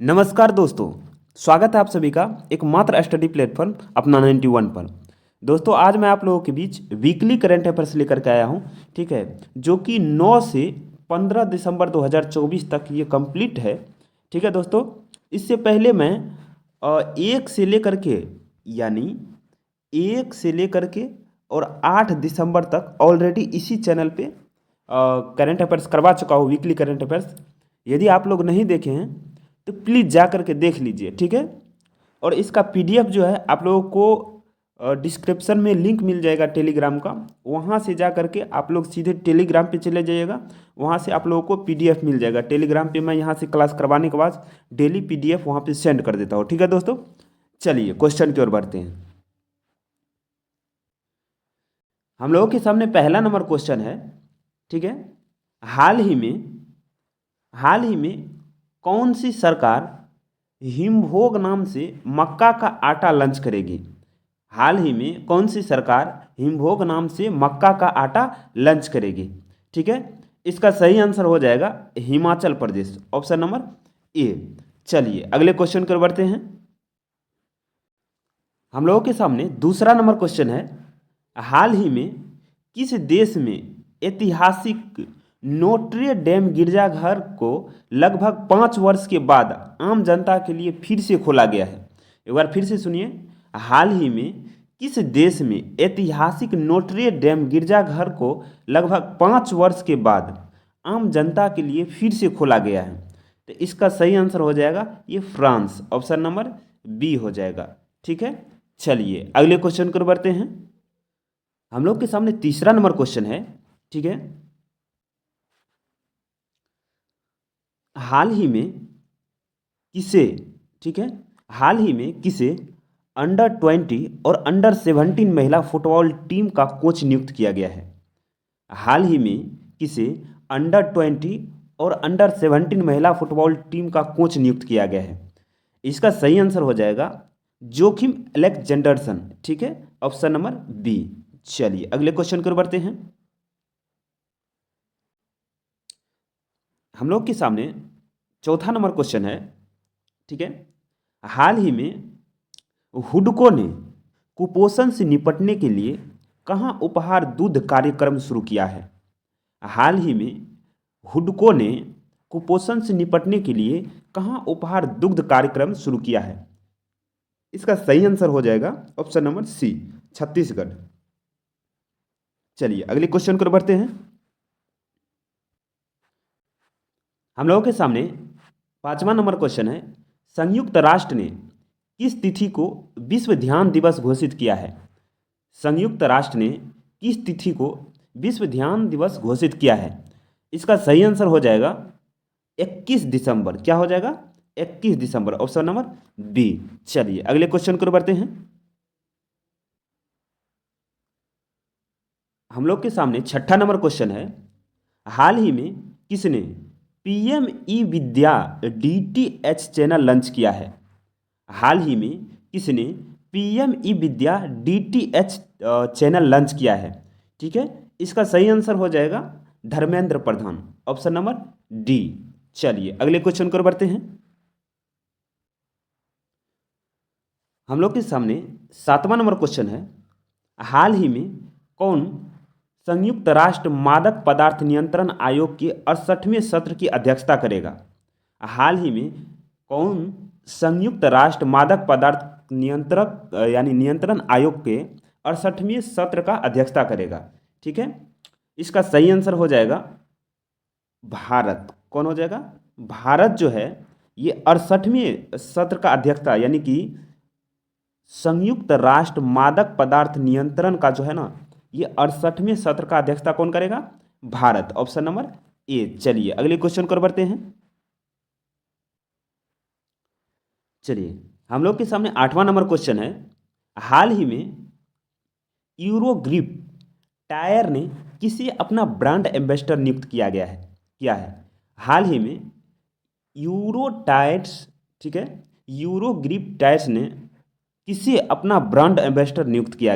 नमस्कार दोस्तों। स्वागत है आप सभी का एक मात्र स्टडी प्लेटफॉर्म अपना 91 पर। दोस्तों आज मैं आप लोगों के बीच वीकली करंट अफेयर्स लेकर के आया हूं, ठीक है, जो कि 9 से 15 दिसंबर 2024 तक ये कंप्लीट है। ठीक है दोस्तों, इससे पहले मैं एक से लेकर के यानी 1 से लेकर के और 8 दिसंबर तक ऑलरेडी इसी चैनल पे करंट अफेयर्स करवा चुका हूँ, वीकली करंट अफेयर्स। यदि आप लोग नहीं देखे हैं तो प्लीज़ जा करके देख लीजिए, ठीक है। और इसका पीडीएफ जो है आप लोगों को डिस्क्रिप्शन में लिंक मिल जाएगा टेलीग्राम का, वहाँ से जा करके आप लोग सीधे टेलीग्राम पे चले जाइएगा। वहाँ से आप लोगों को पीडीएफ मिल जाएगा टेलीग्राम पे। मैं यहाँ से क्लास करवाने के बाद डेली पीडीएफ वहाँ पे सेंड कर देता हूँ, ठीक है दोस्तों। चलिए क्वेश्चन की ओर बढ़ते हैं। हम लोगों के सामने पहला नंबर क्वेश्चन है, ठीक है। हाल ही में कौन सी सरकार हिमभोग नाम से मक्का का आटा लॉन्च करेगी? हाल ही में कौन सी सरकार हिमभोग नाम से मक्का का आटा लॉन्च करेगी? ठीक है, इसका सही आंसर हो जाएगा Himachal Pradesh, option number A. चलिए अगले क्वेश्चन की ओर बढ़ते हैं। हम लोगों के सामने दूसरा नंबर क्वेश्चन है, हाल ही में किस देश में ऐतिहासिक नोट्रे डेम गिरजाघर को लगभग 5 वर्ष के बाद आम जनता के लिए फिर से खोला गया है? एक बार फिर से सुनिए। हाल ही में किस देश में ऐतिहासिक नोट्रे डेम गिरजाघर को लगभग 5 वर्ष के बाद आम जनता के लिए फिर से खोला गया है? तो इसका सही आंसर हो जाएगा ये फ्रांस, ऑप्शन नंबर बी हो जाएगा, ठीक है। चलिए अगले क्वेश्चन को बढ़ते हैं। हम लोग के सामने तीसरा नंबर क्वेश्चन है, ठीक है। हाल ही में किसे, ठीक है, हाल ही में किसे अंडर 20 और अंडर 17 महिला फुटबॉल टीम का कोच नियुक्त किया गया है? हाल ही में किसे अंडर 20 और अंडर 17 महिला फुटबॉल टीम का कोच नियुक्त किया गया है? इसका सही आंसर हो जाएगा जोखिम अलेक्जेंडरसन, ठीक है, ऑप्शन नंबर बी। चलिए अगले क्वेश्चन की ओर बढ़ते हैं। हम लोग के सामने चौथा नंबर क्वेश्चन है, ठीक है। हाल ही में हुडको ने कुपोषण से निपटने के लिए कहाँ उपहार दूध कार्यक्रम शुरू किया है? हाल ही में हुडको ने कुपोषण से निपटने के लिए कहाँ उपहार दुग्ध कार्यक्रम शुरू किया है? इसका सही आंसर हो जाएगा ऑप्शन नंबर सी, छत्तीसगढ़। चलिए अगले क्वेश्चन को बढ़ते हैं। हम लोगों के सामने पांचवा नंबर क्वेश्चन है, संयुक्त राष्ट्र ने किस तिथि को विश्व ध्यान दिवस घोषित किया है? संयुक्त राष्ट्र ने किस तिथि को विश्व ध्यान दिवस घोषित किया है? इसका सही आंसर हो जाएगा 21 दिसंबर। क्या हो जाएगा? 21 दिसंबर, ऑप्शन नंबर बी। चलिए अगले क्वेश्चन को बढ़ते हैं। हम लोग के सामने छठा नंबर क्वेश्चन है, हाल ही में किसने पीएम ई विद्या डीटीएच चैनल लॉन्च किया है? हाल ही में किसने पीएम ई विद्या डीटीएच चैनल लॉन्च किया है? ठीक है, इसका सही आंसर हो जाएगा Dharmendra Pradhan, option number D. चलिए अगले क्वेश्चन को बढ़ते हैं। हम लोग के सामने सातवां नंबर क्वेश्चन है, हाल ही में कौन संयुक्त राष्ट्र मादक पदार्थ नियंत्रण आयोग के 68वें सत्र की अध्यक्षता करेगा? हाल ही में कौन संयुक्त राष्ट्र मादक पदार्थ नियंत्रक यानी नियंत्रण आयोग के 68वें सत्र का अध्यक्षता करेगा? ठीक है, इसका सही आंसर हो जाएगा भारत। कौन हो जाएगा? भारत जो है ये 68वें सत्र का अध्यक्षता यानी कि संयुक्त राष्ट्र मादक पदार्थ नियंत्रण का जो है ना, ये 68वें सत्र का अध्यक्षता कौन करेगा? Bharat, option number A. चलिए अगले क्वेश्चन को बढ़ते हैं। चलिए हम लोग के सामने आठवां नंबर क्वेश्चन है, हाल ही में यूरोग्रिप टायर ने किसे अपना ब्रांड एम्बेसडर नियुक्त किया है? हाल ही में यूरो टायर्स, ठीक है, यूरोग्रिप टायर्स ने किसे अपना ब्रांड एम्बेसडर नियुक्त किया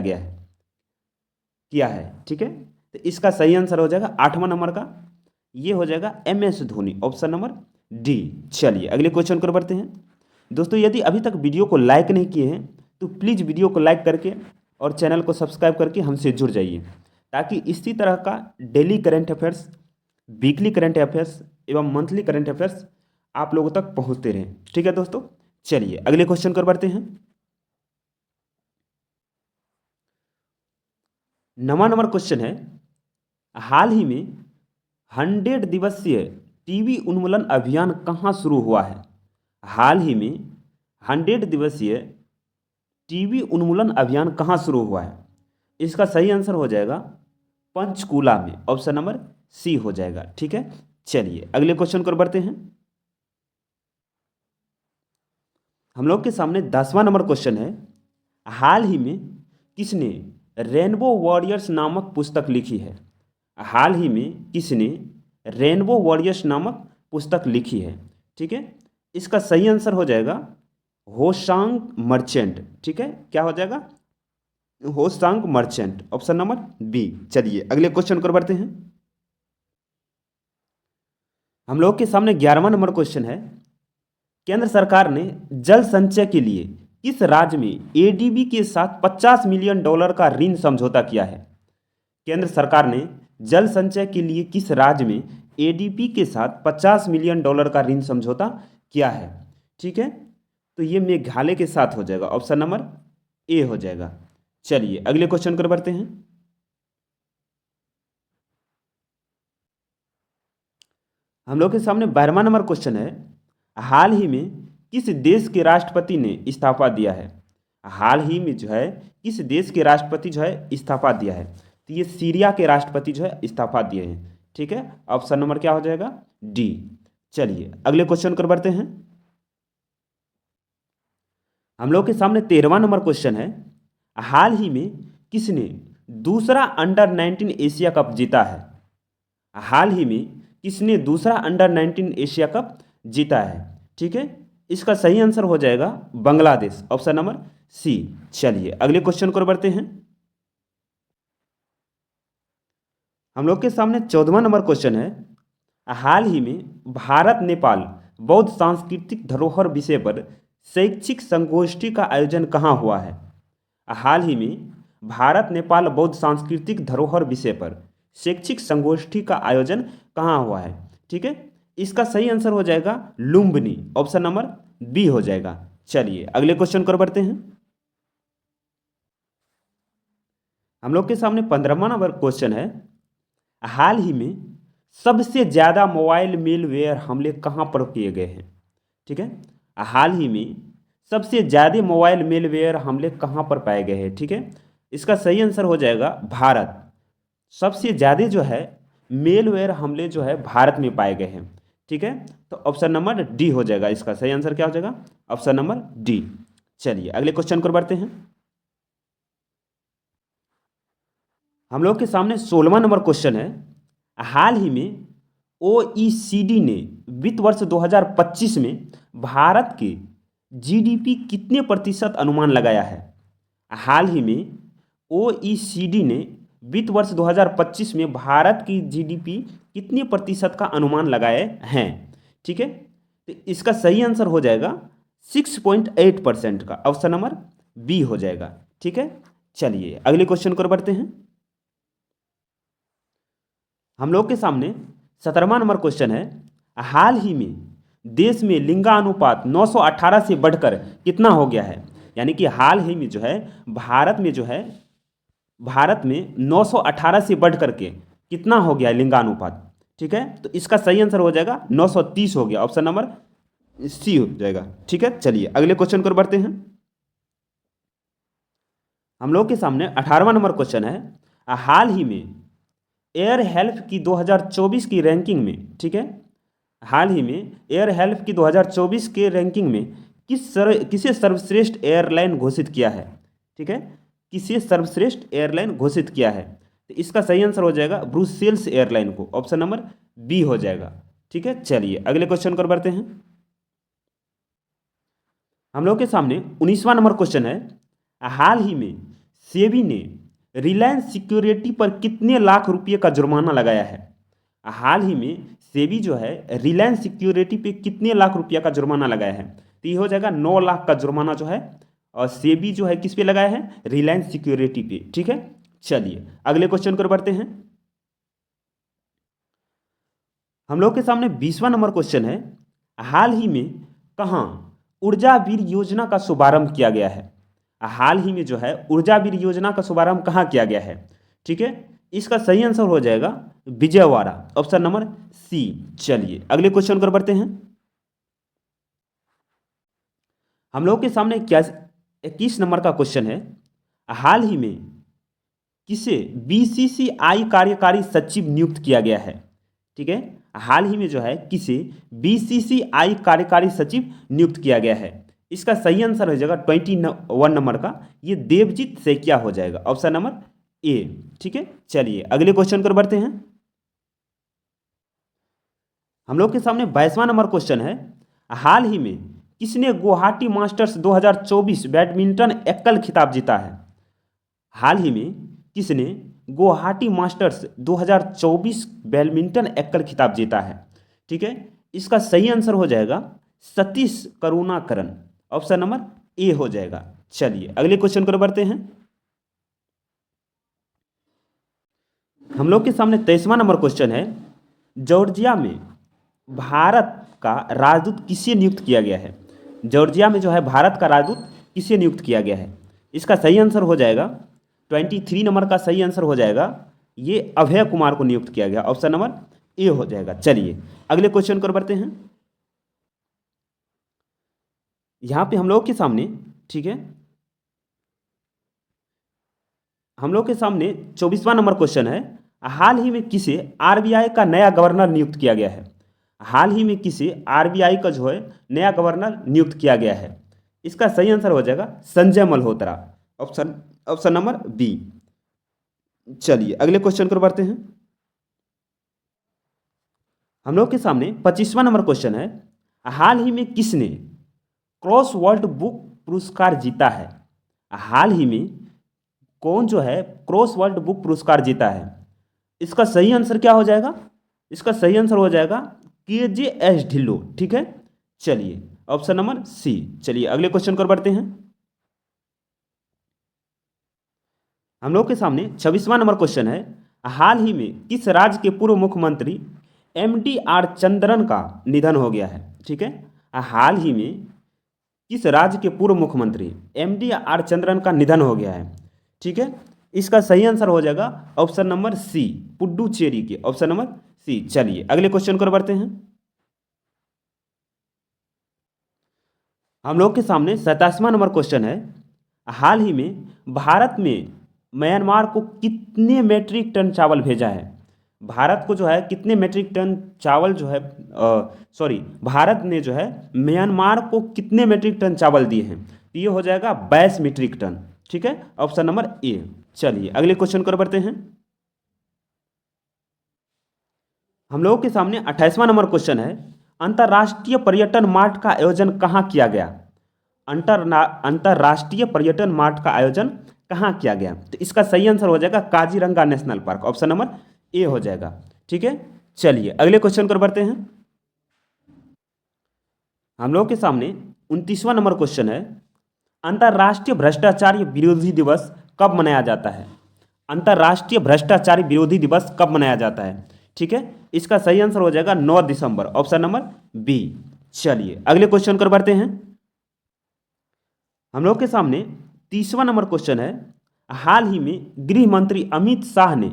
है, ठीक है। तो इसका सही आंसर हो जाएगा आठवां नंबर का, ये हो जाएगा M S Dhoni, option number D. चलिए अगले क्वेश्चन को बढ़ते हैं। दोस्तों यदि अभी तक वीडियो को लाइक नहीं किए हैं तो प्लीज़ वीडियो को लाइक करके और चैनल को सब्सक्राइब करके हमसे जुड़ जाइए, ताकि इसी तरह का daily current affairs, weekly current affairs एवं मंथली करंट अफेयर्स आप लोगों तक पहुंचते रहें। ठीक है दोस्तों, चलिए अगले क्वेश्चन को बढ़ते हैं। 9वां नंबर क्वेश्चन है, हाल ही में 100 दिवसीय टीबी उन्मूलन अभियान कहाँ शुरू हुआ है? हाल ही में 100 दिवसीय टीबी उन्मूलन अभियान कहाँ शुरू हुआ है? इसका सही आंसर हो जाएगा पंचकूला में, ऑप्शन नंबर सी हो जाएगा। ठीक है, चलिए अगले क्वेश्चन को बढ़ते हैं। हम लोग के सामने 10वां नंबर क्वेश्चन है, हाल ही में किसने रेनबो वॉरियर्स नामक पुस्तक लिखी है? हाल ही में किसने रेनबो वॉरियर्स नामक पुस्तक लिखी है? ठीक है, इसका सही आंसर हो जाएगा होशांग मर्चेंट। ठीक है, क्या हो जाएगा? Hoshang Merchant, option number B. चलिए अगले क्वेश्चन को बढ़ते हैं। हम लोग के सामने 11वां नंबर क्वेश्चन है, केंद्र सरकार ने जल संचय के लिए किस राज्य में एडीबी के साथ $50 मिलियन का ऋण समझौता किया है? केंद्र सरकार ने जल संचय के लिए किस राज्य में एडीबी के साथ $50 मिलियन का ऋण समझौता किया है? ठीक है, तो ये मेघालय के साथ हो जाएगा, ऑप्शन नंबर ए हो जाएगा। चलिए अगले क्वेश्चन को बढ़ते हैं। हम लोग के सामने 12वां नंबर क्वेश्चन है, हाल ही में किस देश के राष्ट्रपति ने इस्तीफा दिया है? हाल ही में जो है किस देश के राष्ट्रपति जो है इस्तीफा दिया है? तो ये सीरिया के राष्ट्रपति जो है इस्तीफा दिए हैं। ठीक है, ऑप्शन नंबर क्या हो जाएगा? डी। चलिए अगले क्वेश्चन को बढ़ते हैं। हम लोग के सामने 13वां नंबर क्वेश्चन है, हाल ही में किसने दूसरा अंडर 19 एशिया कप जीता है? हाल ही में किसने दूसरा अंडर 19 एशिया कप जीता है? ठीक है, इसका सही आंसर हो जाएगा बांग्लादेश, ऑप्शन नंबर सी। चलिए अगले क्वेश्चन को बढ़ते हैं। हम लोग के सामने 14वां नंबर क्वेश्चन है, हाल ही में भारत नेपाल बौद्ध सांस्कृतिक धरोहर विषय पर शैक्षिक संगोष्ठी का आयोजन कहाँ हुआ है? हाल ही में भारत नेपाल बौद्ध सांस्कृतिक धरोहर विषय पर शैक्षिक संगोष्ठी का आयोजन कहाँ हुआ है? ठीक है, इसका सही आंसर हो जाएगा लुम्बिनी, ऑप्शन नंबर बी हो जाएगा। चलिए अगले क्वेश्चन को बढ़ते हैं। हम लोग के सामने 15वां नंबर क्वेश्चन है, हाल ही में सबसे ज़्यादा मोबाइल मेलवेयर हमले कहाँ पर किए गए हैं? ठीक है, हाल ही में सबसे ज़्यादा मोबाइल मेलवेयर हमले कहाँ पर पाए गए हैं? ठीक है, इसका सही आंसर हो जाएगा भारत। सबसे ज़्यादा जो है मेलवेयर हमले जो है भारत में पाए गए हैं। ठीक है, तो ऑप्शन नंबर डी हो जाएगा, इसका सही आंसर क्या हो जाएगा? Option number D. चलिए अगले क्वेश्चन को बढ़ते हैं। हम लोग के सामने 16वां नंबर क्वेश्चन है, हाल ही में ओईसीडी ने वित्त वर्ष 2025 में भारत के जीडीपी कितने प्रतिशत अनुमान लगाया है? हाल ही में ओईसीडी ने वित्त वर्ष 2025 में भारत की जीडीपी कितने प्रतिशत का अनुमान लगाए हैं? ठीक है, तो इसका सही आंसर हो जाएगा 6.8% का, ऑप्शन नंबर बी हो जाएगा। ठीक है, चलिए अगले क्वेश्चन को बढ़ते हैं। हम लोग के सामने 17वां नंबर क्वेश्चन है, हाल ही में देश में लिंगानुपात 918 से बढ़कर कितना हो गया है? यानी कि हाल ही में जो है भारत में 918 से बढ़ करके कितना हो गया है लिंगानुपात? ठीक है, तो इसका सही आंसर हो जाएगा 930 हो गया, ऑप्शन नंबर सी हो जाएगा। ठीक है, चलिए अगले क्वेश्चन को बढ़ते हैं। हम लोग के सामने 18वां नंबर क्वेश्चन है, हाल ही में एयर हेल्थ की 2024 की रैंकिंग में, ठीक है, हाल ही में एयर हेल्थ की 2024 के रैंकिंग में किसे सर्वश्रेष्ठ एयरलाइन घोषित किया है? ठीक है, किसे सर्वश्रेष्ठ एयरलाइन घोषित किया है? तो इसका सही आंसर हो जाएगा ब्रुसेल्स एयरलाइन को, ऑप्शन नंबर बी हो जाएगा। ठीक है, चलिए अगले क्वेश्चन पर बढ़ते हैं। हम लोग के सामने 19वां नंबर क्वेश्चन है, हाल ही में सेबी ने रिलायंस सिक्योरिटी पर कितने लाख रुपये का जुर्माना लगाया है? हाल ही में सेबी जो है रिलायंस सिक्योरिटी पे कितने लाख रुपया का जुर्माना लगाया है? तो ये हो जाएगा 9 लाख का जुर्माना जो है, और सेबी जो है किस पे लगाया है? रिलायंस सिक्योरिटी पे। ठीक है, चलिए अगले क्वेश्चन पर बढ़ते हैं। हम लोग के सामने 20वां नंबर क्वेश्चन है, हाल ही में कहाँ ऊर्जा वीर योजना का शुभारंभ किया गया है? हाल ही में जो है ऊर्जा वीर योजना का शुभारंभ कहाँ किया गया है? ठीक है, इसका सही आंसर हो जाएगा विजयवाड़ा, ऑप्शन नंबर सी। चलिए अगले क्वेश्चन पर बढ़ते हैं। हम लोग के सामने क्या 21 नंबर का क्वेश्चन है, हाल ही में किसे बीसीसीआई कार्यकारी सचिव नियुक्त किया गया है? ठीक है, हाल ही में जो है किसे बीसीसीआई कार्यकारी सचिव नियुक्त किया गया है? इसका सही आंसर हो जाएगा 21 नंबर का, ये देवजीत सैकिया हो जाएगा, ऑप्शन नंबर ए। ठीक है, चलिए अगले क्वेश्चन पर बढ़ते हैं। हम लोग के सामने 22वां नंबर क्वेश्चन है, हाल ही में किसने गुवाहाटी मास्टर्स 2024 बैडमिंटन एकल खिताब जीता है? हाल ही में किसने गुवाहाटी मास्टर्स 2024 बैडमिंटन एकल खिताब जीता है? ठीक है, इसका सही आंसर हो जाएगा Satish Karunakaran, option number A हो जाएगा। चलिए अगले क्वेश्चन पर बढ़ते हैं। हम लोग के सामने 23वां नंबर क्वेश्चन है, जॉर्जिया में भारत का राजदूत किसे नियुक्त किया गया है? जॉर्जिया में जो है भारत का राजदूत किसे नियुक्त किया गया है? इसका सही आंसर हो जाएगा 23 नंबर का सही आंसर हो जाएगा, ये अभय कुमार को नियुक्त किया गया, ऑप्शन नंबर ए हो जाएगा। चलिए अगले क्वेश्चन पर बढ़ते हैं। यहां पे हम लोग के सामने, ठीक है, हम लोग के सामने 24वां नंबर क्वेश्चन है, हाल ही में किसे आरबीआई का नया गवर्नर नियुक्त किया गया है? हाल ही में किसे आरबीआई का जो है नया गवर्नर नियुक्त किया गया है? इसका सही आंसर हो जाएगा Sanjay Malhotra, option option number B. चलिए अगले क्वेश्चन पर बढ़ते हैं। हम लोग के सामने 25वां नंबर क्वेश्चन है, हाल ही में किसने क्रॉस वर्ल्ड बुक पुरस्कार जीता है? हाल ही में कौन जो है क्रॉस वर्ल्ड बुक पुरस्कार जीता है? इसका सही आंसर क्या हो जाएगा? इसका सही आंसर हो जाएगा KJS ढिल्लो। ठीक है, चलिए ऑप्शन नंबर सी। चलिए अगले क्वेश्चन पर बढ़ते हैं। हम लोग के सामने 26वां नंबर क्वेश्चन है, हाल ही में किस राज्य के पूर्व मुख्यमंत्री MDR चंद्रन का निधन हो गया है? ठीक है, हाल ही में किस राज्य के पूर्व मुख्यमंत्री MDR चंद्रन का निधन हो गया है? ठीक है, इसका सही आंसर हो जाएगा ऑप्शन नंबर सी, पुडुचेरी के, ऑप्शन नंबर सी। चलिए अगले क्वेश्चन पर बढ़ते हैं। हम लोग के सामने 27वां नंबर क्वेश्चन है, हाल ही में भारत में म्यांमार को कितने मेट्रिक टन चावल भेजा है? भारत को जो है कितने मेट्रिक टन चावल जो है, सॉरी, भारत ने जो है म्यांमार को कितने मेट्रिक टन चावल दिए हैं? तो ये हो जाएगा 22 मीट्रिक टन। ठीक है, ऑप्शन नंबर ए। चलिए अगले क्वेश्चन पर बढ़ते हैं। हम लोगों के सामने 28वां नंबर क्वेश्चन है, अंतर्राष्ट्रीय पर्यटन मार्ट का आयोजन कहाँ किया गया? अंतर्राष्ट्रीय पर्यटन मार्ट का आयोजन कहाँ किया गया? तो इसका सही आंसर हो जाएगा Kaziranga national park, option number A हो जाएगा। ठीक है, चलिए अगले क्वेश्चन पर बढ़ते हैं। हम लोग के सामने 29वां नंबर क्वेश्चन है, अंतर्राष्ट्रीय भ्रष्टाचार विरोधी दिवस कब मनाया जाता है? अंतर्राष्ट्रीय भ्रष्टाचार विरोधी दिवस कब मनाया जाता है? ठीक है, इसका सही आंसर हो जाएगा 9 दिसंबर, ऑप्शन नंबर बी। चलिए अगले क्वेश्चन पर बढ़ते हैं। हम लोग के सामने 30वां नंबर क्वेश्चन है, हाल ही में गृह मंत्री अमित शाह ने,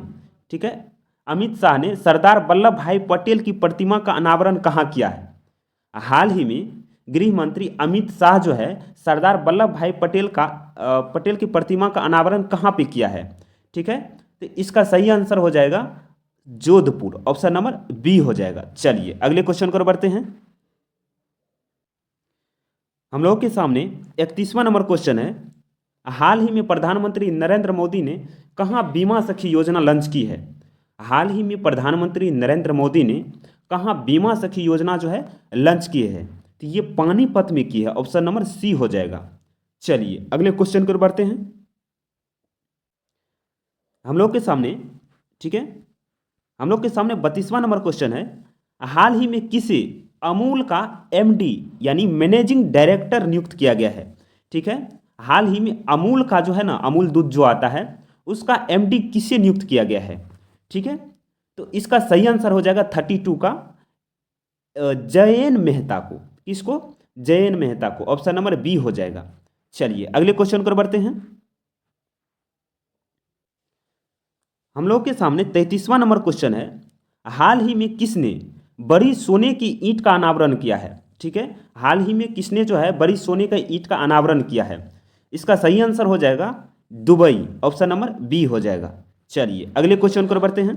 ठीक है, अमित शाह ने सरदार वल्लभ भाई पटेल की प्रतिमा का अनावरण कहाँ किया है? हाल ही में गृह मंत्री अमित शाह जो है सरदार वल्लभ भाई पटेल की प्रतिमा का अनावरण कहाँ पे किया है? ठीक है, तो इसका सही आंसर हो जाएगा जोधपुर, ऑप्शन नंबर बी हो जाएगा। चलिए अगले क्वेश्चन पर बढ़ते हैं। हम लोग के सामने 31वां नंबर क्वेश्चन है, हाल ही में प्रधानमंत्री नरेंद्र मोदी ने कहाँ बीमा सखी योजना लॉन्च की है? हाल ही में प्रधानमंत्री नरेंद्र मोदी ने कहाँ बीमा सखी योजना जो है लॉन्च की है? तो ये पानीपत में की है, ऑप्शन नंबर सी हो जाएगा। चलिए अगले क्वेश्चन पर बढ़ते हैं। हम लोग के सामने, ठीक है, हम लोग के सामने 32वां नंबर क्वेश्चन है, हाल ही में किसे अमूल का एमडी यानी मैनेजिंग डायरेक्टर नियुक्त किया गया है? ठीक है, हाल ही में अमूल का जो है ना, अमूल दूध जो आता है उसका एमडी किसे नियुक्त किया गया है? ठीक है, तो इसका सही आंसर हो जाएगा 32 का जयेन मेहता को। किसको? जयेन मेहता को। ऑप्शन नंबर बी हो जाएगा। चलिए अगले क्वेश्चन पर बढ़ते हैं। हम लोग के सामने 33वां नंबर क्वेश्चन है, हाल ही में किसने बड़ी सोने की ईंट का अनावरण किया है? ठीक है, हाल ही में किसने जो है बड़ी सोने का ईंट का अनावरण किया है? इसका सही आंसर हो जाएगा दुबई। ऑप्शन नंबर बी हो जाएगा। चलिए अगले क्वेश्चन पर बढ़ते हैं।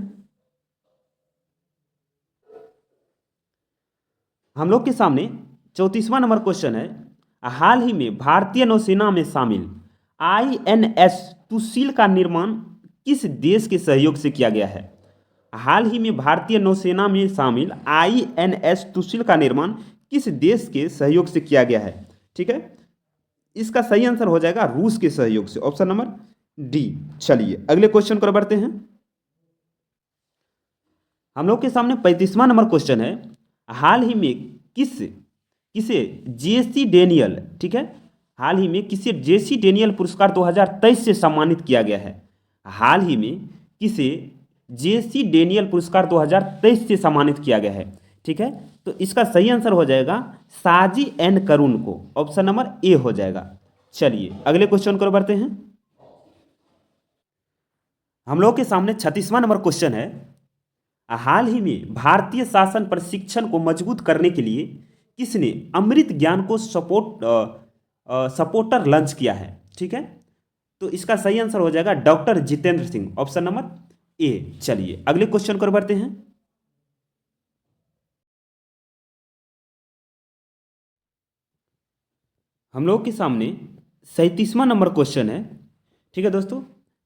हम लोग के सामने 34वां नंबर क्वेश्चन है, हाल ही में भारतीय नौसेना में शामिल आईएनएस सुशील का निर्माण किस देश के सहयोग से किया गया है? हाल ही में भारतीय नौसेना में शामिल आईएनएस सुशील का निर्माण किस देश के सहयोग से किया गया है? ठीक है, इसका सही आंसर हो जाएगा रूस के सहयोग से। Option number D. चलिए अगले क्वेश्चन पर बढ़ते हैं। हम लोग के सामने 35वां नंबर क्वेश्चन है, हाल ही में किसे जेसी डेनियल, ठीक है, हाल ही में किसे जेसी डेनियल पुरस्कार 2023 से सम्मानित किया गया है? हाल ही में किसे जेसी डेनियल पुरस्कार 2023 से सम्मानित किया गया है? ठीक है, तो इसका सही आंसर हो जाएगा साजी एन करुण को। ऑप्शन नंबर ए हो जाएगा। चलिए अगले क्वेश्चन को बढ़ते हैं। हम लोग के सामने 36वां नंबर क्वेश्चन है, हाल ही में भारतीय शासन प्रशिक्षण को मजबूत करने के लिए किसने अमृत ज्ञान को सपोर्टर लॉन्च किया है? ठीक है, तो इसका सही आंसर हो जाएगा doctor Jitendra Singh. Option number A. चलिए अगले क्वेश्चन को बढ़ते हैं। हम लोग के सामने 37वां नंबर क्वेश्चन है। ठीक है दोस्तों,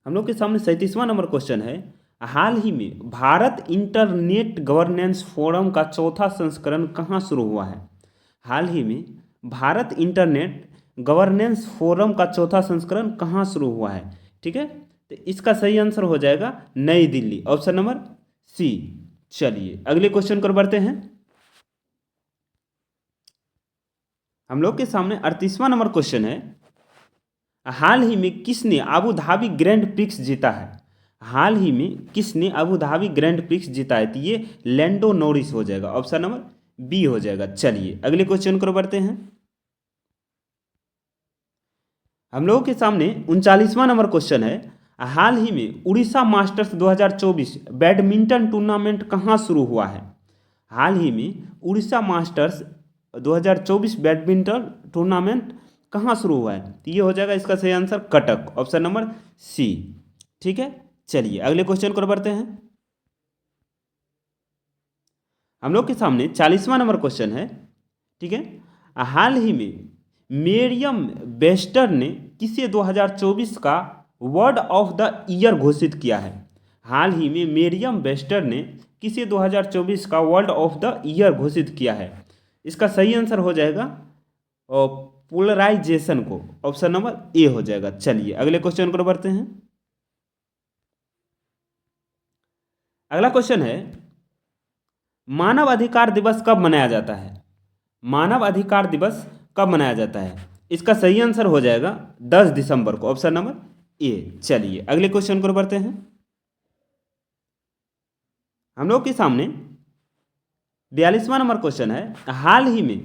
हम लोग के सामने 37वां नंबर क्वेश्चन है, हाल ही में भारत इंटरनेट गवर्नेंस फोरम का चौथा संस्करण कहाँ शुरू हुआ है? हाल ही में भारत इंटरनेट गवर्नेंस फोरम का चौथा संस्करण कहाँ शुरू हुआ है? ठीक है, तो इसका सही आंसर हो जाएगा नई दिल्ली। Option number C. चलिए अगले क्वेश्चन पर बढ़ते हैं। हम लोग के सामने 38वां नंबर क्वेश्चन है, हाल ही में किसने अबू धाबी ग्रैंड प्रिक्स जीता है? हाल ही में किसने अबू धाबी ग्रैंड प्रिक्स जीता है? तो ये लैंडो नॉरिस हो जाएगा। ऑप्शन नंबर बी हो जाएगा। चलिए अगले क्वेश्चन को बढ़ते हैं। हम लोगों के सामने 39वां नंबर क्वेश्चन है, हाल ही में उड़ीसा मास्टर्स 2024 बैडमिंटन टूर्नामेंट कहाँ शुरू हुआ है? हाल ही में उड़ीसा मास्टर्स 2024 बैडमिंटन टूर्नामेंट कहाँ शुरू हुआ है? तो ये हो जाएगा इसका सही answer Cuttack. Option number C. ठीक है, चलिए अगले क्वेश्चन को बढ़ते हैं। हम लोग के सामने 40वां नंबर क्वेश्चन है। ठीक है, हाल ही में मेरियम वेस्टर ने किसे 2024 का वर्ड ऑफ द ईयर घोषित किया है? हाल ही में मेरियम वेस्टर ने किसे 2024 का वर्ड ऑफ द ईयर घोषित किया है? इसका सही आंसर हो जाएगा पोलराइजेशन को। ऑप्शन नंबर ए हो जाएगा। चलिए अगले क्वेश्चन को बढ़ते हैं। अगला क्वेश्चन है, मानव अधिकार दिवस कब मनाया जाता है? मानव अधिकार दिवस कब मनाया जाता है? इसका सही आंसर हो जाएगा 10 दिसंबर को। Option number A. चलिए अगले क्वेश्चन को बढ़ते हैं। हम लोग के सामने 42वां नंबर क्वेश्चन है, हाल ही में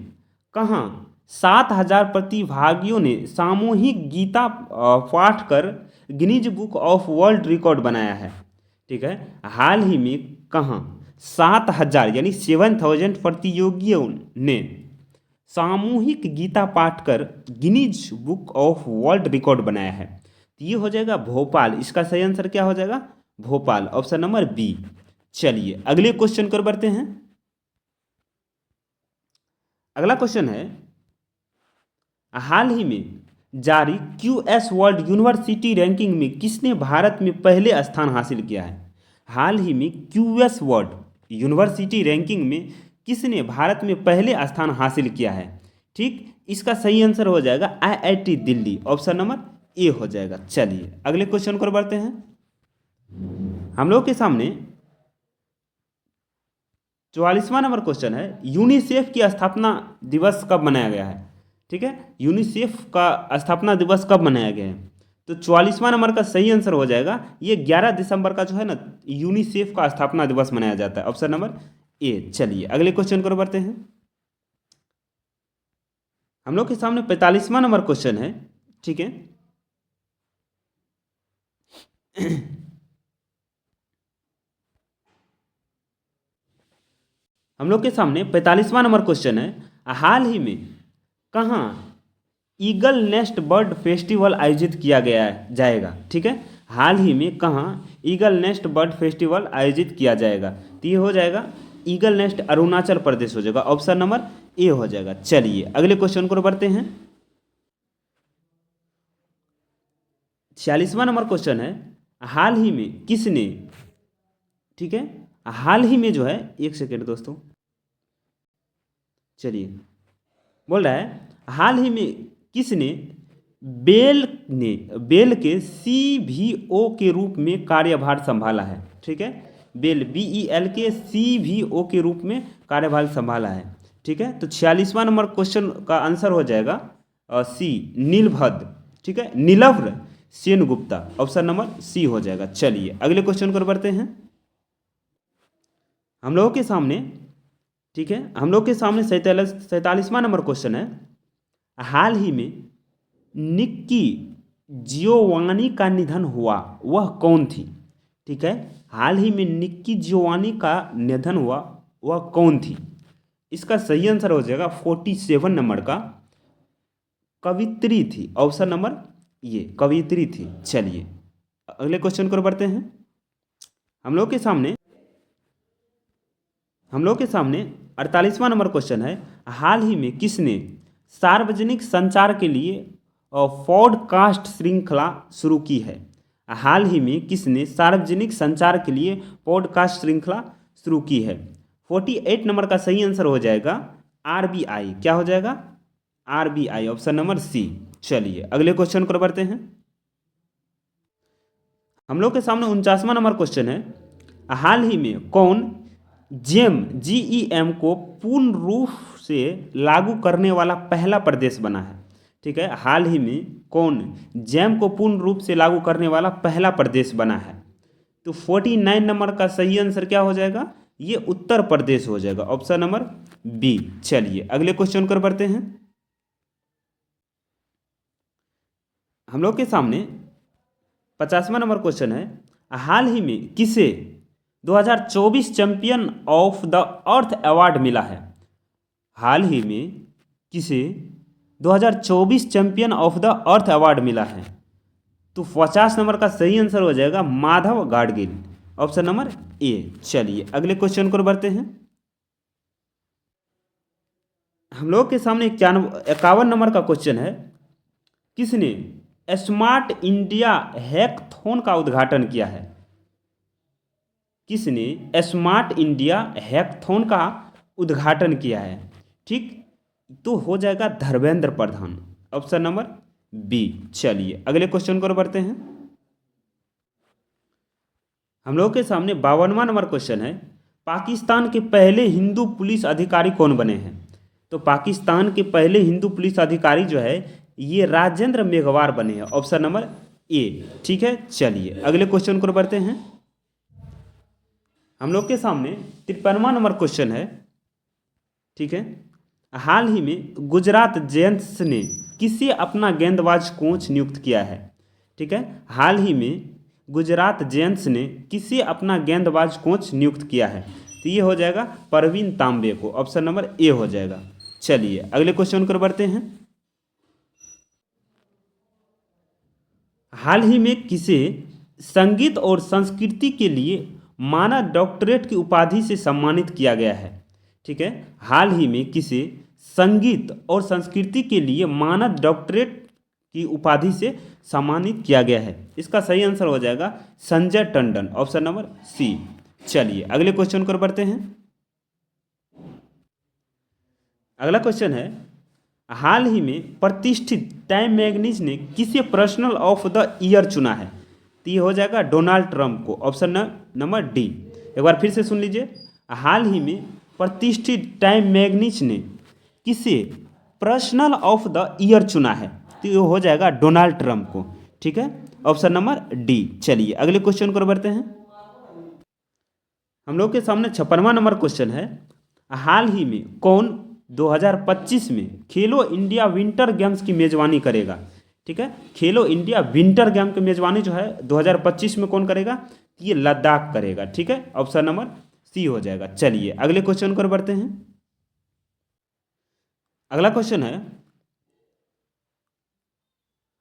कहाँ 7000 प्रतिभागियों ने सामूहिक गीता पाठ कर Guinness book of world record बनाया है? ठीक है, हाल ही में कहाँ 7000 यानी 7000 प्रतियोगियों ने सामूहिक गीता पाठ कर Guinness book of world record बनाया है? तो ये हो जाएगा भोपाल। इसका सही आंसर क्या हो जाएगा? भोपाल। Option number B. चलिए अगले क्वेश्चन कर बढ़ते हैं। अगला क्वेश्चन है, हाल ही में जारी क्यूएस वर्ल्ड यूनिवर्सिटी रैंकिंग में किसने भारत में पहले स्थान हासिल किया है? हाल ही में क्यूएस वर्ल्ड यूनिवर्सिटी रैंकिंग में किसने भारत में पहले स्थान हासिल किया है? ठीक, इसका सही आंसर हो जाएगा IIT Delhi. Option number A हो जाएगा। चलिए अगले क्वेश्चन को बढ़ते हैं। हम लोग के सामने 44वां नंबर क्वेश्चन है, यूनिसेफ की स्थापना दिवस कब मनाया गया है? ठीक है, यूनिसेफ का स्थापना दिवस कब मनाया गया है? तो 44वां नंबर का सही आंसर हो जाएगा, ये 11 दिसंबर का जो है ना यूनिसेफ का स्थापना दिवस मनाया जाता है, ऑप्शन नंबर ए। चलिए अगले क्वेश्चन को बढ़ते हैं। हम लोग के सामने 45वां नंबर क्वेश्चन है। ठीक है, हम लोग के सामने 45वां नंबर क्वेश्चन है, हाल ही में कहाँ ईगल नेस्ट बर्ड फेस्टिवल आयोजित किया गया जाएगा? ठीक है, हाल ही में कहाँ ईगल नेस्ट बर्ड फेस्टिवल आयोजित किया जाएगा? तो ये हो जाएगा ईगल नेस्ट अरुणाचल प्रदेश हो जाएगा, ऑप्शन नंबर ए हो जाएगा। चलिए अगले क्वेश्चन को बढ़ते हैं। 46वां नंबर क्वेश्चन है, हाल ही में किसने, ठीक है, हाल ही में जो है, एक सेकेंड दोस्तों, चलिए बोल रहा है हाल ही में किसने बेल के CVO के रूप में कार्यभार संभाला है? ठीक है, बेल BEL के CVO के रूप में कार्यभार संभाला है। ठीक है, तो 46वां नंबर क्वेश्चन का आंसर हो जाएगा सी, नीलभद्र। ठीक है, नीलभद्र सेनगुप्ता, ऑप्शन नंबर सी हो जाएगा। चलिए अगले क्वेश्चन को बढ़ते हैं। हम लोगों के सामने, ठीक है, हम लोग के सामने 47वां नंबर क्वेश्चन है, हाल ही में निक्की जियोवानी का निधन हुआ, वह कौन थी? ठीक है, हाल ही में निक्की जियोवानी का निधन हुआ, वह कौन थी? इसका सही आंसर हो जाएगा 47 नंबर का कवित्री थी, ऑप्शन नंबर ये कवित्री थी। चलिए अगले क्वेश्चन को बढ़ते हैं। हम लोग के सामने 48वां नंबर क्वेश्चन है, हाल ही में किसने सार्वजनिक संचार के लिए पॉडकास्ट श्रृंखला शुरू की है? हाल ही में किसने सार्वजनिक संचार के लिए पॉडकास्ट श्रृंखला शुरू की है? 48 नंबर का सही आंसर हो जाएगा RBI। क्या हो जाएगा? RBI, option number C. चलिए अगले क्वेश्चन को बढ़ते हैं। हम लोग के सामने 49वां नंबर क्वेश्चन है, हाल ही में कौन GEM को पूर्ण रूप से लागू करने वाला पहला प्रदेश बना है? ठीक है, हाल ही में कौन GEM को पूर्ण रूप से लागू करने वाला पहला प्रदेश बना है? तो 49 नंबर का सही आंसर क्या हो जाएगा? ये उत्तर प्रदेश हो जाएगा, ऑप्शन नंबर बी। चलिए अगले क्वेश्चन पर बढ़ते हैं। हम लोग के सामने 50वां नंबर क्वेश्चन है, हाल ही में किसे 2024 champion of the earth award मिला है? हाल ही में किसे 2024 champion of the earth award मिला है? तो 50 नंबर का सही आंसर हो जाएगा Madhav Gadgil, option number A. चलिए अगले क्वेश्चन को बढ़ते हैं। हम लोग के सामने 51 नंबर का क्वेश्चन है, किसने स्मार्ट इंडिया हैकथॉन का उद्घाटन किया है? किसने स्मार्ट इंडिया हैकथॉन का उद्घाटन किया है? ठीक, तो हो जाएगा Dharmendra Pradhan, option number B. चलिए अगले क्वेश्चन को बढ़ते हैं। हम लोग के सामने 52वां नंबर क्वेश्चन है, पाकिस्तान के पहले हिंदू पुलिस अधिकारी कौन बने हैं? तो पाकिस्तान के पहले हिंदू पुलिस अधिकारी जो है ये राजेंद्र मेघवार बने हैं, ऑप्शन नंबर ए। ठीक है, चलिए अगले क्वेश्चन को बढ़ते हैं। हम लोग के सामने 53वां नंबर क्वेश्चन है, ठीक है, हाल ही में गुजरात जायंट्स ने किसे अपना गेंदबाज कोच नियुक्त किया है? ठीक है, हाल ही में गुजरात जायंट्स ने किसे अपना गेंदबाज कोच नियुक्त किया है? तो ये हो जाएगा परवीन तांबे को, ऑप्शन नंबर ए हो जाएगा। चलिए अगले क्वेश्चन को बढ़ते हैं। हाल ही में किसे संगीत और संस्कृति के लिए मानद डॉक्टरेट की उपाधि से सम्मानित किया गया है? ठीक है, हाल ही में किसे संगीत और संस्कृति के लिए मानद डॉक्टरेट की उपाधि से सम्मानित किया गया है? इसका सही आंसर हो जाएगा Sanjay Tandon, option number C. चलिए अगले क्वेश्चन को बढ़ते हैं। अगला क्वेश्चन है, हाल ही में प्रतिष्ठित टाइम मैगजीन ने किसे पर्सनल ऑफ द ईयर चुना है? तो ये हो जाएगा डोनाल्ड ट्रंप को, ऑप्शन नंबर डी। एक बार फिर से सुन लीजिए, हाल ही में प्रतिष्ठित टाइम मैगजीन ने किसे पर्सनल ऑफ द ईयर चुना है? तो ये हो जाएगा डोनाल्ड ट्रंप को। ठीक है, ऑप्शन नंबर डी। चलिए अगले क्वेश्चन को बढ़ते हैं। हम लोग के सामने 56वां नंबर क्वेश्चन है, हाल ही में कौन 2025 में खेलो इंडिया विंटर गेम्स की मेजबानी करेगा? ठीक है, खेलो इंडिया विंटर गेम की मेजबानी जो है 2025 में कौन करेगा? ये लद्दाख करेगा। ठीक है, ऑप्शन नंबर सी हो जाएगा। चलिए अगले क्वेश्चन को बढ़ते हैं। अगला क्वेश्चन है,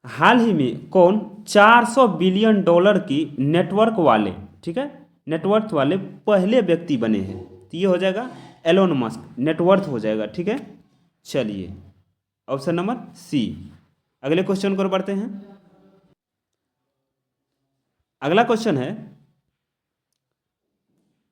हाल ही में कौन 400 बिलियन डॉलर की नेटवर्क वाले, ठीक है, नेटवर्थ वाले पहले व्यक्ति बने हैं? तो ये हो जाएगा एलोन मस्क, नेटवर्थ हो जाएगा। ठीक है, चलिए ऑप्शन नंबर सी। अगले क्वेश्चन को बढ़ते हैं। अगला क्वेश्चन है,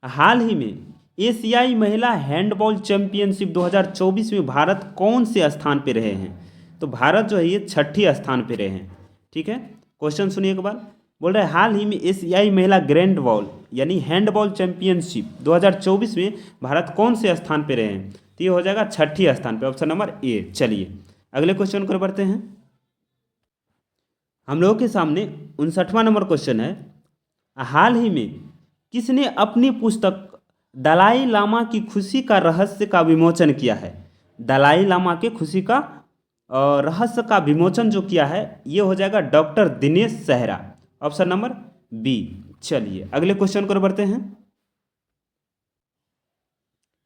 हाल ही में एशियाई महिला हैंडबॉल चैंपियनशिप 2024 में भारत कौन से स्थान पे रहे हैं? तो भारत जो है ये 6ठे स्थान पे रहे हैं। ठीक है, क्वेश्चन सुनिए एक बार। बोल रहे हैं हाल ही में एशियाई महिला ग्रैंड बॉल यानी हैंडबॉल चैंपियनशिप 2024 में भारत कौन से स्थान पे रहे हैं? तो ये हो जाएगा 6ठे स्थान पे, ऑप्शन नंबर ए। चलिए अगले क्वेश्चन को बढ़ते हैं। हम लोगों के सामने 59वां नंबर क्वेश्चन है, हाल ही में किसने अपनी पुस्तक दलाई लामा की खुशी का रहस्य का विमोचन किया है? दलाई लामा के खुशी का रहस्य का विमोचन जो किया है ये हो जाएगा डॉक्टर दिनेश सहरा, ऑप्शन नंबर बी। चलिए अगले क्वेश्चन को बढ़ते हैं।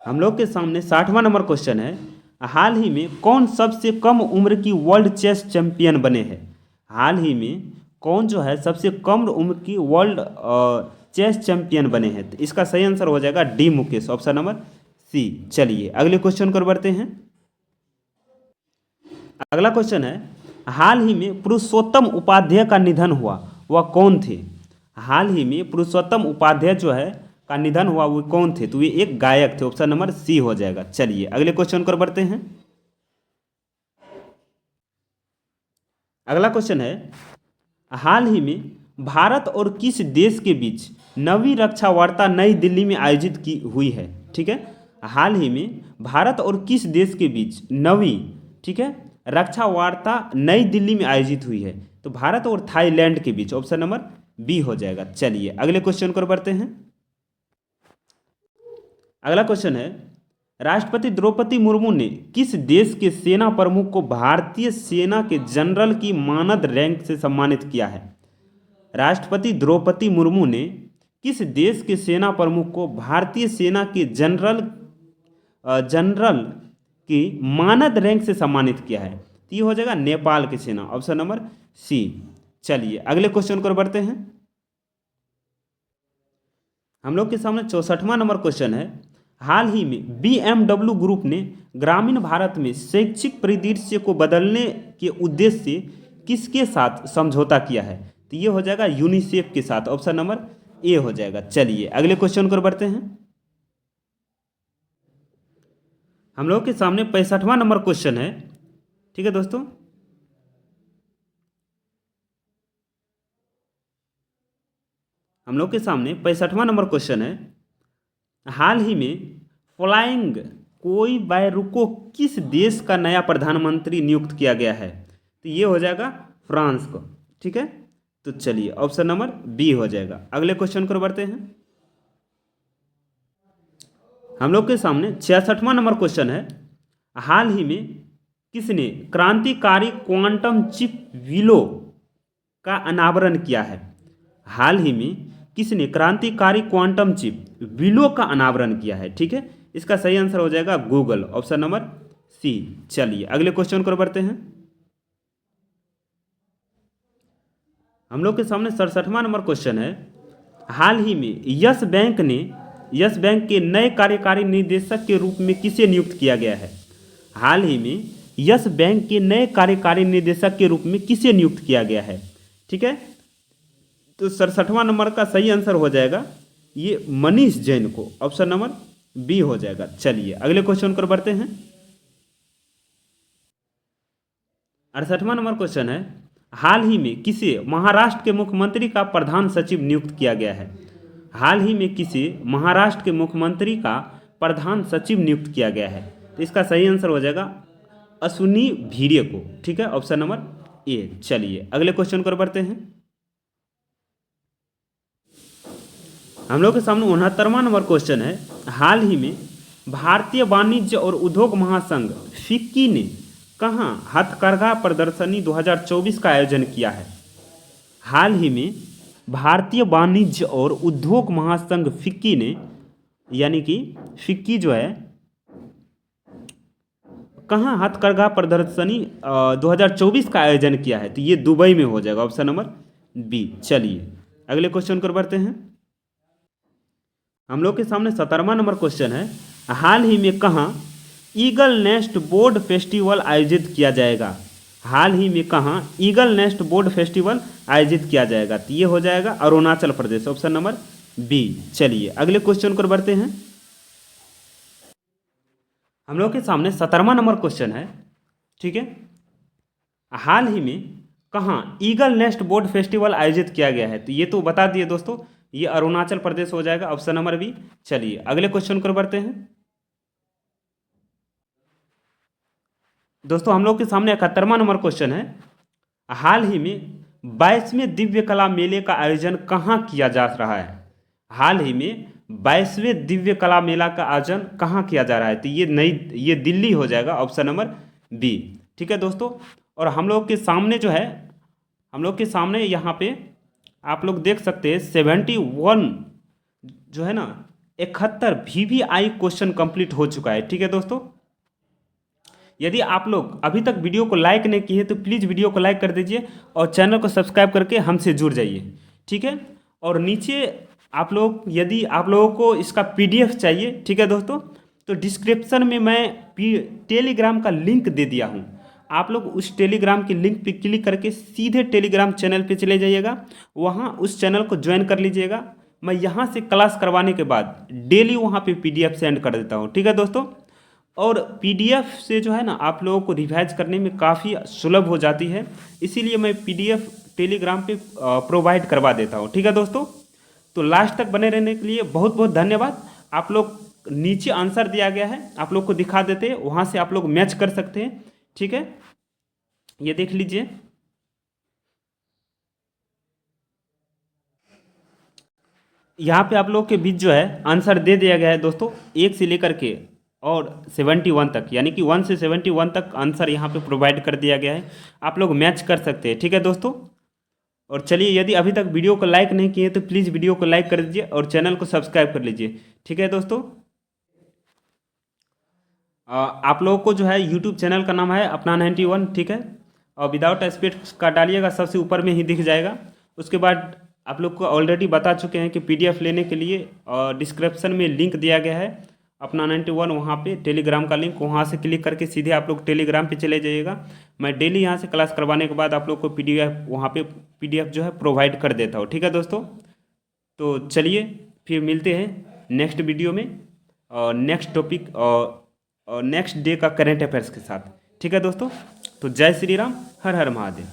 हम लोग के सामने 60वां नंबर क्वेश्चन है, हाल ही में कौन सबसे कम उम्र की वर्ल्ड चेस चैंपियन बने हैं? हाल ही में कौन जो है सबसे कम उम्र की वर्ल्ड चेस चैंपियन बने हैं? तो इसका सही आंसर हो जाएगा D Mukesh, option number C. चलिए अगले क्वेश्चन को बढ़ते हैं। अगला क्वेश्चन है, हाल ही में पुरुषोत्तम उपाध्याय का निधन हुआ, वह कौन थे? हाल ही में पुरुषोत्तम उपाध्याय जो है का निधन हुआ वो कौन थे? तो ये एक गायक थे, ऑप्शन नंबर सी हो जाएगा। चलिए अगले क्वेश्चन को बढ़ते हैं। अगला क्वेश्चन है, हाल ही में भारत और किस देश के बीच नवीं रक्षा वार्ता नई दिल्ली में आयोजित की हुई है? ठीक है, हाल ही में भारत और किस देश के बीच नवीं, ठीक है, रक्षा वार्ता नई दिल्ली में आयोजित हुई है? तो भारत और थाईलैंड के बीच, ऑप्शन नंबर बी हो जाएगा। चलिए अगले क्वेश्चन को बढ़ते हैं। अगला क्वेश्चन है, राष्ट्रपति द्रौपदी मुर्मू ने किस देश के सेना प्रमुख को भारतीय सेना के जनरल की मानद रैंक से सम्मानित किया है? राष्ट्रपति द्रौपदी मुर्मू ने किस देश के सेना प्रमुख को भारतीय सेना के जनरल की मानद रैंक से सम्मानित किया है? तो ये हो जाएगा नेपाल की सेना, ऑप्शन नंबर सी। चलिए अगले क्वेश्चन को बढ़ते हैं। हम लोग के सामने 64वां नंबर क्वेश्चन है, हाल ही में BMW ग्रुप ने ग्रामीण भारत में शैक्षिक परिदृश्य को बदलने के उद्देश्य से किसके साथ समझौता किया है? तो ये हो जाएगा यूनिसेफ के साथ, ऑप्शन नंबर ए हो जाएगा। चलिए अगले क्वेश्चन को बढ़ते हैं। हम लोग के सामने 65वां नंबर क्वेश्चन है। ठीक है दोस्तों, हम लोग के सामने 65वां नंबर क्वेश्चन है, हाल ही में फ्लाइंग कोई बैरुको किस देश का नया प्रधानमंत्री नियुक्त किया गया है? तो ये हो जाएगा फ्रांस को। ठीक है, तो चलिए ऑप्शन नंबर बी हो जाएगा। अगले क्वेश्चन को बढ़ते हैं। हम लोग के सामने 66वां नंबर क्वेश्चन है, हाल ही में किसने क्रांतिकारी क्वांटम चिप विलो का अनावरण किया है? हाल ही में किसने क्रांतिकारी क्वांटम चिप विलो का अनावरण किया है? ठीक है, इसका सही आंसर हो जाएगा गूगल, ऑप्शन नंबर सी। चलिए अगले क्वेश्चन को बढ़ते हैं। हम लोग के सामने 67वां नंबर क्वेश्चन है, हाल ही में यस बैंक के नए कार्यकारी निदेशक के रूप में किसे नियुक्त किया गया है? हाल ही में यस बैंक के नए कार्यकारी निदेशक के रूप में किसे नियुक्त किया गया है? ठीक है, तो 67वां नंबर का सही आंसर हो जाएगा ये मनीष जैन को, ऑप्शन नंबर बी हो जाएगा। चलिए अगले क्वेश्चन पर बढ़ते हैं। 68वां नंबर क्वेश्चन है, हाल ही में किसे महाराष्ट्र के मुख्यमंत्री का प्रधान सचिव नियुक्त किया गया है? हाल ही में किसे महाराष्ट्र के मुख्यमंत्री का प्रधान सचिव नियुक्त किया गया है? तो इसका सही आंसर हो जाएगा अश्विनी भीरे को। ठीक है, ऑप्शन नंबर ए। चलिए अगले क्वेश्चन को बढ़ते हैं। हम लोग के सामने 69वां नंबर क्वेश्चन है। हाल ही में भारतीय वाणिज्य और उद्योग महासंघ फिक्की ने कहाँ हथकरघा प्रदर्शनी 2024 का आयोजन किया है? हाल ही में भारतीय वाणिज्य और उद्योग महासंघ फिक्की ने, यानी कि फिक्की जो है, कहाँ हथकरघा प्रदर्शनी 2024 का आयोजन किया है? तो ये दुबई में हो जाएगा, ऑप्शन नंबर बी। चलिए अगले क्वेश्चन को बढ़ते हैं। हम लोग के सामने 17वां नंबर क्वेश्चन है। हाल ही में कहाँ ईगल नेस्ट बोर्ड फेस्टिवल आयोजित किया जाएगा? हाल ही में कहाँ ईगल नेस्ट बोर्ड फेस्टिवल आयोजित किया जाएगा? तो ये हो जाएगा Arunachal Pradesh, option number B. चलिए अगले क्वेश्चन को बढ़ते हैं। हम लोग के सामने 17वां नंबर क्वेश्चन है। ठीक है, हाल ही में कहाँ ईगल नेस्ट बोर्ड फेस्टिवल आयोजित किया गया है? तो ये तो बता दिए दोस्तों, ये अरुणाचल प्रदेश हो जाएगा, ऑप्शन नंबर बी। चलिए अगले क्वेश्चन को बढ़ते हैं। दोस्तों हम लोग के सामने 71वां नंबर क्वेश्चन है। हाल ही में 22वें दिव्य कला मेले का आयोजन कहाँ किया जा रहा है? हाल ही में 22वें दिव्य कला मेला का आयोजन कहाँ किया जा रहा है? तो ये दिल्ली हो जाएगा, ऑप्शन नंबर बी। ठीक है दोस्तों, और हम लोग के सामने जो है, हम लोग के सामने यहाँ पे आप लोग देख सकते हैं 71 जो है ना 71 VVI क्वेश्चन कंप्लीट हो चुका है। ठीक है दोस्तों, यदि आप लोग अभी तक वीडियो को लाइक नहीं किए तो प्लीज़ वीडियो को लाइक कर दीजिए और चैनल को सब्सक्राइब करके हमसे जुड़ जाइए। ठीक है, और नीचे आप लोग, यदि आप लोगों को इसका PDF चाहिए, ठीक है दोस्तों, तो डिस्क्रिप्शन में मैं टेलीग्राम का लिंक दे दिया हूँ। आप लोग उस टेलीग्राम के लिंक पे क्लिक करके सीधे टेलीग्राम चैनल पे चले जाइएगा, वहाँ उस चैनल को ज्वाइन कर लीजिएगा। मैं यहाँ से क्लास करवाने के बाद डेली वहाँ पे PDF सेंड कर देता हूँ। ठीक है दोस्तों, और PDF से जो है ना आप लोगों को रिवाइज करने में काफ़ी सुलभ हो जाती है, इसीलिए मैं PDF टेलीग्राम पे प्रोवाइड करवा देता हूँ। ठीक है दोस्तों, तो लास्ट तक बने रहने के लिए बहुत बहुत धन्यवाद। आप लोग नीचे आंसर दिया गया है, आप लोग को दिखा देते हैं, वहाँ से आप लोग मैच कर सकते हैं। ठीक है, ये देख लीजिए, यहाँ पे आप लोग के बीच जो है आंसर दे दिया गया है दोस्तों, 1 से लेकर के और 71 तक, यानी कि 1 से 71 तक आंसर यहाँ पे प्रोवाइड कर दिया गया है, आप लोग मैच कर सकते हैं। ठीक है दोस्तों, और चलिए यदि अभी तक वीडियो को लाइक नहीं किए तो प्लीज़ वीडियो को लाइक कर दीजिए और चैनल को सब्सक्राइब कर लीजिए। ठीक है दोस्तों, आप लोगों को जो है यूट्यूब चैनल का नाम है अपना 91। ठीक है, और विदाउट स्पेस का डालिएगा, सबसे ऊपर में ही दिख जाएगा। उसके बाद आप लोग को ऑलरेडी बता चुके हैं कि PDF लेने के लिए डिस्क्रिप्शन में लिंक दिया गया है अपना 91, वहाँ पे टेलीग्राम का लिंक, वहाँ से क्लिक करके सीधे आप लोग टेलीग्राम पे चले जाइएगा। मैं डेली यहाँ से क्लास करवाने के बाद आप लोग को PDF वहाँ पे PDF जो है प्रोवाइड कर देता हूँ। ठीक है दोस्तों, तो चलिए फिर मिलते हैं नेक्स्ट वीडियो में और नेक्स्ट टॉपिक और नेक्स्ट डे का करेंट अफेयर्स के साथ। ठीक है दोस्तों, तो जय श्री राम, हर हर महादेव।